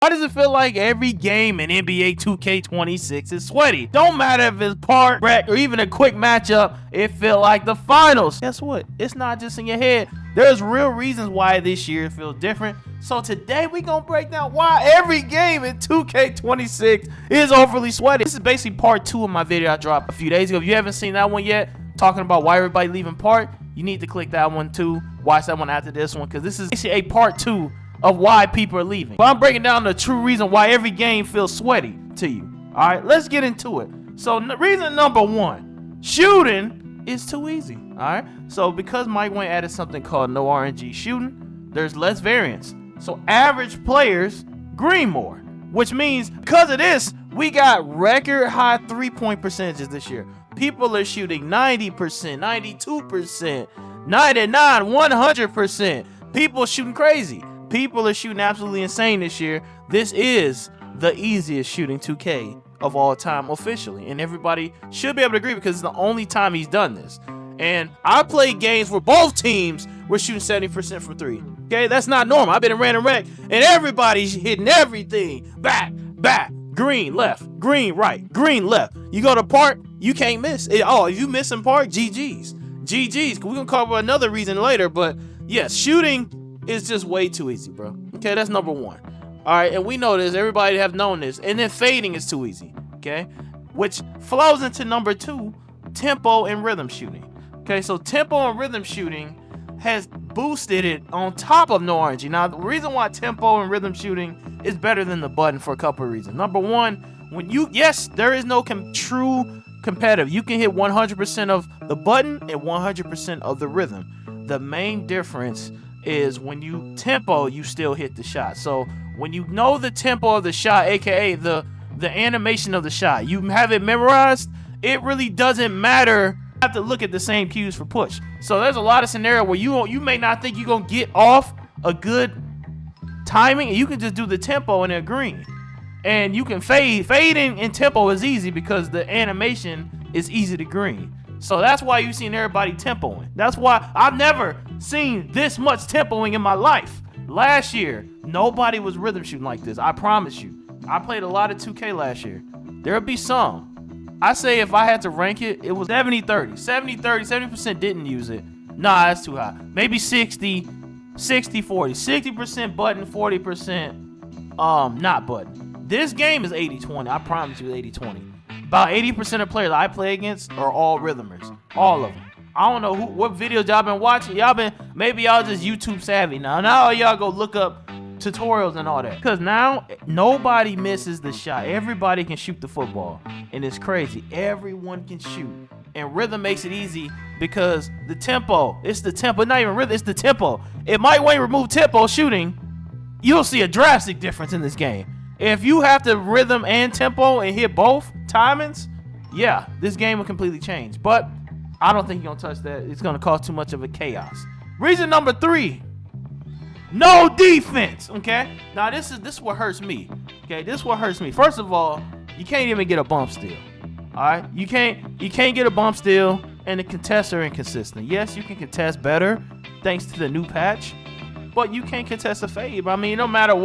Why does it feel like every game in NBA 2K26 is sweaty? Don't matter if it's part, rec, or even a quick matchup, it feel like the finals. Guess what? It's not just in your head. There's real reasons why this year feels different. So today we gonna break down why every game in 2K26 is overly sweaty. This is basically part 2 of my video I dropped a few days ago. If you haven't seen that one yet, talking about why everybody leaving part, you need to click that one too. Watch that one after this one, because this is basically a part 2 of why people are leaving. But I'm breaking down the true reason why every game feels sweaty to you. All right, let's get into it. So reason number 1, shooting is too easy. All right, so because Mike Wayne added something called no RNG shooting, there's less variance. So average players green more, which means because of this, we got record high 3-point percentages this year. People are shooting 90%, 92%, 99, 100%. People are shooting crazy. People are shooting absolutely insane this year. This is the easiest shooting 2K of all time officially. And everybody should be able to agree because it's the only time he's done this. And I played games where both teams were shooting 70% from 3. Okay, that's not normal. I've been in random rec and everybody's hitting everything. Back, green, left, green, right, green, left. You go to park, you can't miss. If you miss in park, GG's. We're going to cover another reason later, but yes, shooting is just way too easy, bro. Okay, that's number 1. All right, and we know this. Everybody have known this. And then fading is too easy, okay? Which flows into number 2, tempo and rhythm shooting. Okay, so tempo and rhythm shooting has boosted it on top of no RNG. Now, the reason why tempo and rhythm shooting is better than the button for a couple of reasons. Number 1, yes, there is no true competitive. You can hit 100% of the button and 100% of the rhythm. The main difference is when you tempo, you still hit the shot. So when you know the tempo of the shot, aka the animation of the shot, you have it memorized, it really doesn't matter. You have to look at the same cues for push. So there's a lot of scenario where you may not think you're gonna get off a good timing, and you can just do the tempo and they're green. And you can fade. Fading in tempo is easy because the animation is easy to green. So that's why you've seen everybody tempoing. That's why I've never seen this much tempoing in my life. Last year, nobody was rhythm shooting like this. I promise you. I played a lot of 2K last year. There'll be some. I say if I had to rank it, it was 70-30. 70-30, 70% didn't use it. Nah, that's too high. Maybe 60-40. 60% button, 40% not button. This game is 80-20. I promise you 80-20. About 80% of players I play against are all rhythmers. All of them. I don't know what videos y'all been watching. Maybe y'all just YouTube savvy now. Now y'all go look up tutorials and all that. Because now nobody misses the shot. Everybody can shoot the football. And it's crazy. Everyone can shoot. And rhythm makes it easy because the tempo. It's the tempo. Not even rhythm. It's the tempo. If Mike Wayne remove tempo shooting, you'll see a drastic difference in this game. If you have to rhythm and tempo and hit both timings, yeah, this game will completely change. But I don't think you're going to touch that. It's going to cause too much of a chaos. Reason number 3, no defense, okay? Now, this is what hurts me, okay? This is what hurts me. First of all, you can't even get a bump steal, all right? You can't get a bump steal, and the contests are inconsistent. Yes, you can contest better thanks to the new patch, but you can't contest a fade. I mean, no matter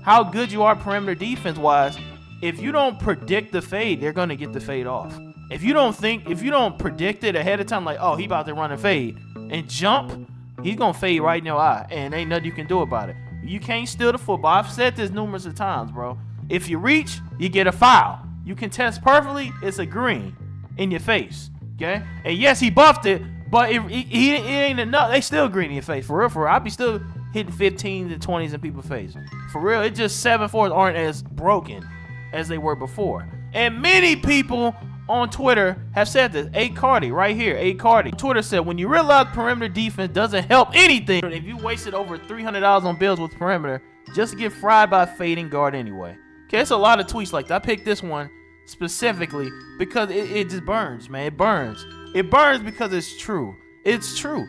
how good you are perimeter defense-wise, if you don't predict the fade, they're going to get the fade off. If you don't predict it ahead of time, like, oh, he about to run a fade and jump, he's going to fade right in your eye, and ain't nothing you can do about it. You can't steal the football. I've said this numerous of times, bro. If you reach, you get a foul. You contest perfectly, it's a green in your face, okay? And yes, he buffed it, but it ain't enough. They still green in your face. For real. I be still hitting 15s and 20s in people's face. For real, it just 7-4s aren't as broken as they were before. And many people on Twitter have said this. A Cardi right here. A Cardi. Twitter said, when you realize perimeter defense doesn't help anything, if you wasted over $300 on builds with perimeter, just get fried by fading guard anyway. Okay, it's a lot of tweets like that. I picked this one specifically because it just burns, man. It burns. It burns because it's true. It's true.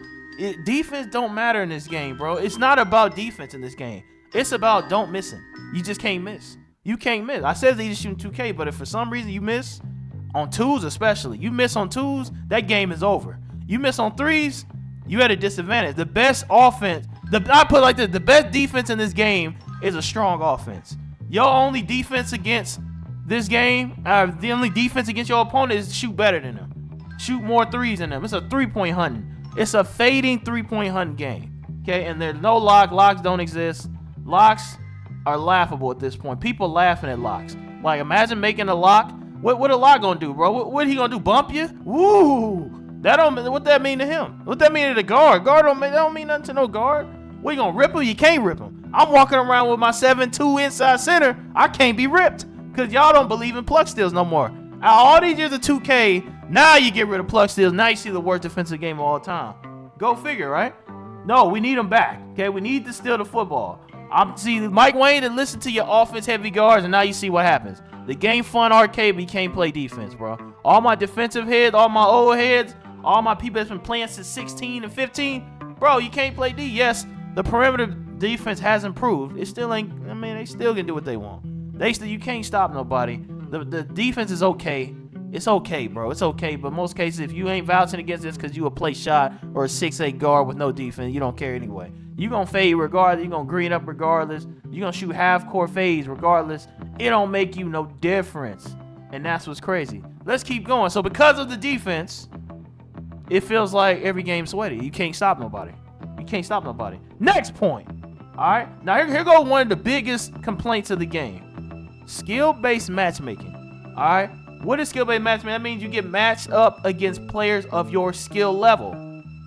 Defense don't matter in this game, bro. It's not about defense in this game. It's about don't missing. You just can't miss. You can't miss. I said they just shooting 2K, but if for some reason you miss, on 2s especially, you miss on 2s, that game is over. You miss on 3s, you at a disadvantage. The best offense, I put it like this, the best defense in this game is a strong offense. Your only defense against this game, the only defense against your opponent is shoot better than them. Shoot more threes than them. It's a 3-point hunting. It's a fading 3-point hunting game. Okay, and there's no lock. Locks don't exist. Locks are laughable at this point. People laughing at locks. Like, imagine making a lock. What a lock gonna do, bro? What he gonna do? Bump you? Woo! What that mean to him? What that mean to the guard? Guard don't mean nothing to no guard. What, you gonna rip him? You can't rip him. I'm walking around with my 7'2" inside center. I can't be ripped because y'all don't believe in plug steals no more. Out all these years of 2K, now you get rid of plug steals. Now you see the worst defensive game of all time. Go figure, right? No, we need them back. Okay, we need to steal the football. See Mike Wayne and listen to your offense heavy guards, and now you see what happens. The game fun arcade, but you can't play defense, bro. All my defensive heads, all my old heads, all my people that's been playing since 16 and 15, bro, you can't play D. Yes, the perimeter defense has improved. It still ain't. I mean, they still can do what they want. You can't stop nobody. The defense is okay. It's okay, bro. It's okay. But most cases, if you ain't vouching against this because you a play shot or a 6'8" guard with no defense, you don't care anyway. You gonna fade regardless. You gonna green up regardless. You gonna shoot half-court fades regardless. It don't make you no difference. And that's what's crazy. Let's keep going. So because of the defense, it feels like every game's sweaty. You can't stop nobody. You can't stop nobody. Next point. All right. Now here goes one of the biggest complaints of the game. Skill-based matchmaking. All right. What is skill-based matchmaking? That means you get matched up against players of your skill level.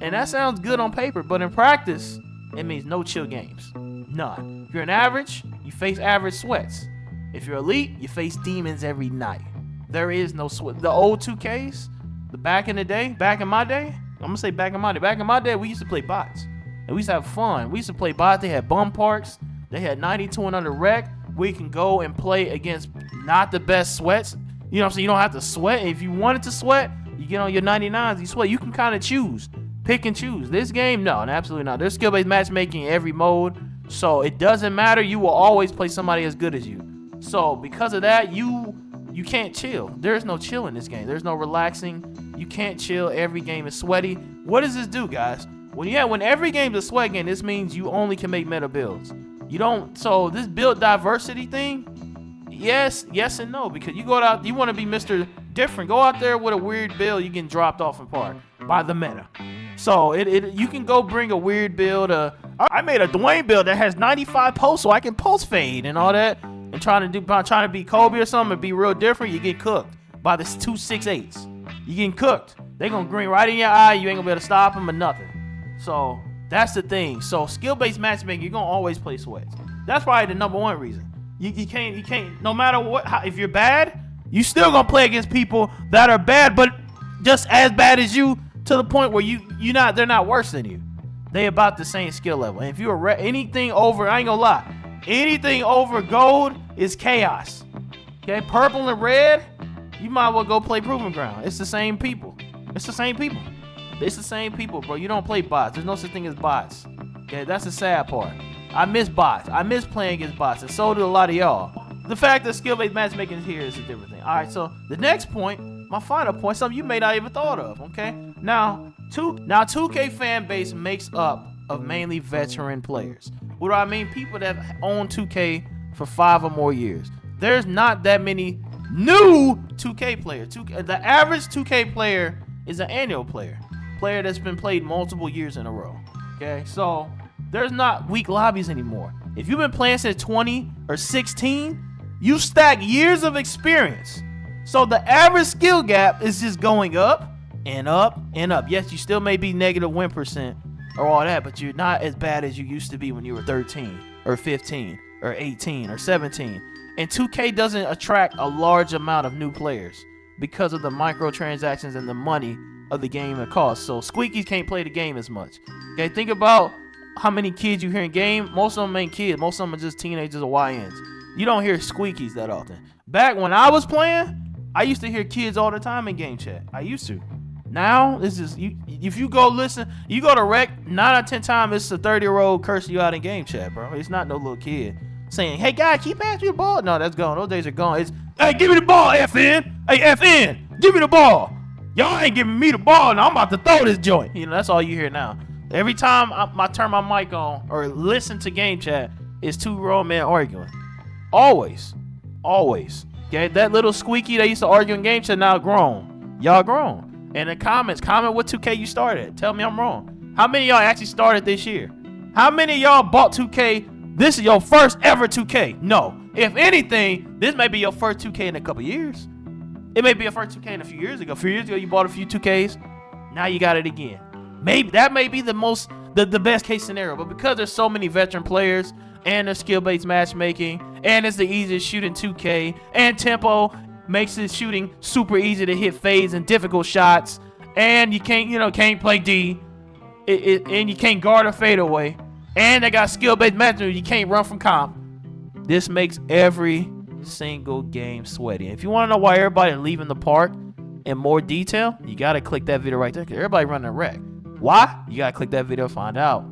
And that sounds good on paper, but in practice, it means no chill games. None. If you're an average, you face average sweats. If you're elite, you face demons every night. There is no sweat. The old 2Ks, back in my day, we used to play bots. And we used to have fun. We used to play bots. They had bum parks. They had 92 and under rec. We can go and play against not the best sweats. You know what I'm saying? You don't have to sweat. If you wanted to sweat, you get on your 99s, you sweat. You can kind of choose. Pick and choose. This game, no, absolutely not. There's skill-based matchmaking in every mode. So it doesn't matter. You will always play somebody as good as you. So because of that, you can't chill. There's no chill in this game. There's no relaxing. You can't chill. Every game is sweaty. What does this do, guys? When every game's a sweat game, this means you only can make meta builds. You don't. So this build diversity thing, yes and no, because you go out, you want to be Mr. Different. Go out there with a weird build, you get dropped off in part by the meta. So you can go bring a weird build. I made a Dwayne build that has 95 posts, so I can post fade and all that. And trying to be Kobe or something and be real different, you get cooked by the 2 6'8s. You getting cooked. They gonna green right in your eye. You ain't gonna be able to stop them or nothing. So that's the thing. So skill-based matchmaking, you're gonna always play sweats. That's probably the number one reason. You can't. No matter what, if you're bad, you still gonna play against people that are bad, but just as bad as you, to the point where they're not worse than you. They about the same skill level. And if you're anything over, I ain't gonna lie, anything over gold is chaos. Okay, purple and red, you might well go play Proving Ground. It's the same people. It's the same people, bro. You don't play bots. There's no such thing as bots. Okay, that's the sad part. I miss bots. I miss playing against bots, and so do a lot of y'all. The fact that skill-based matchmaking is here is a different thing. All right, so the next point, my final point, something you may not even thought of. Okay, now 2K fan base makes up of mainly veteran players. What do I mean? People that own 2K for 5 or more years. There's not that many new 2K players. The average 2K player is an annual player that's been played multiple years in a row. Okay, so there's not weak lobbies anymore. If you've been playing since 20 or 16, you stack years of experience. So the average skill gap is just going up and up and up. Yes, you still may be negative win percent or all that, but you're not as bad as you used to be when you were 13 or 15 or 18 or 17. And 2K doesn't attract a large amount of new players because of the microtransactions and the money of the game it costs. So squeakies can't play the game as much. Okay, think about how many kids you hear in game. Most of them ain't kids. Most of them are just teenagers or YNs. You don't hear squeakies that often. Back when I was playing, I used to hear kids all the time in game chat. I used to. Now, this is if you go listen, you go to rec, 9 out of 10 times it's a 30-year-old cursing you out in game chat, bro. It's not no little kid saying, hey, guy, keep passing me the ball. No, that's gone. Those days are gone. It's, hey, give me the ball, FN. Hey, FN, give me the ball. Y'all ain't giving me the ball. Now I'm about to throw this joint. You know, that's all you hear now. Every time I turn my mic on or listen to game chat, it's 2 grown men arguing. Always. Always. Okay, that little squeaky that used to argue in game chat now grown. Y'all grown. In the comments, comment what 2K you started. Tell me I'm wrong. How many of y'all actually started this year? How many of y'all bought 2K? This is your first ever 2K. No. If anything, this may be your first 2K in a couple years. It may be your first 2K in a few years ago. A few years ago, you bought a few 2Ks. Now you got it again. Maybe that may be the best case scenario. But because there's so many veteran players and there's skill-based matchmaking and it's the easiest shooting 2K and tempo makes it shooting super easy to hit fades and difficult shots, and you can't play D, and you can't guard a fadeaway, and they got skill-based matchmaking. You can't run from comp. This makes every single game sweaty. If you want to know why everybody leaving the park in more detail, you gotta click that video right there. 'Cause everybody running a wreck. Why? You gotta click that video to find out.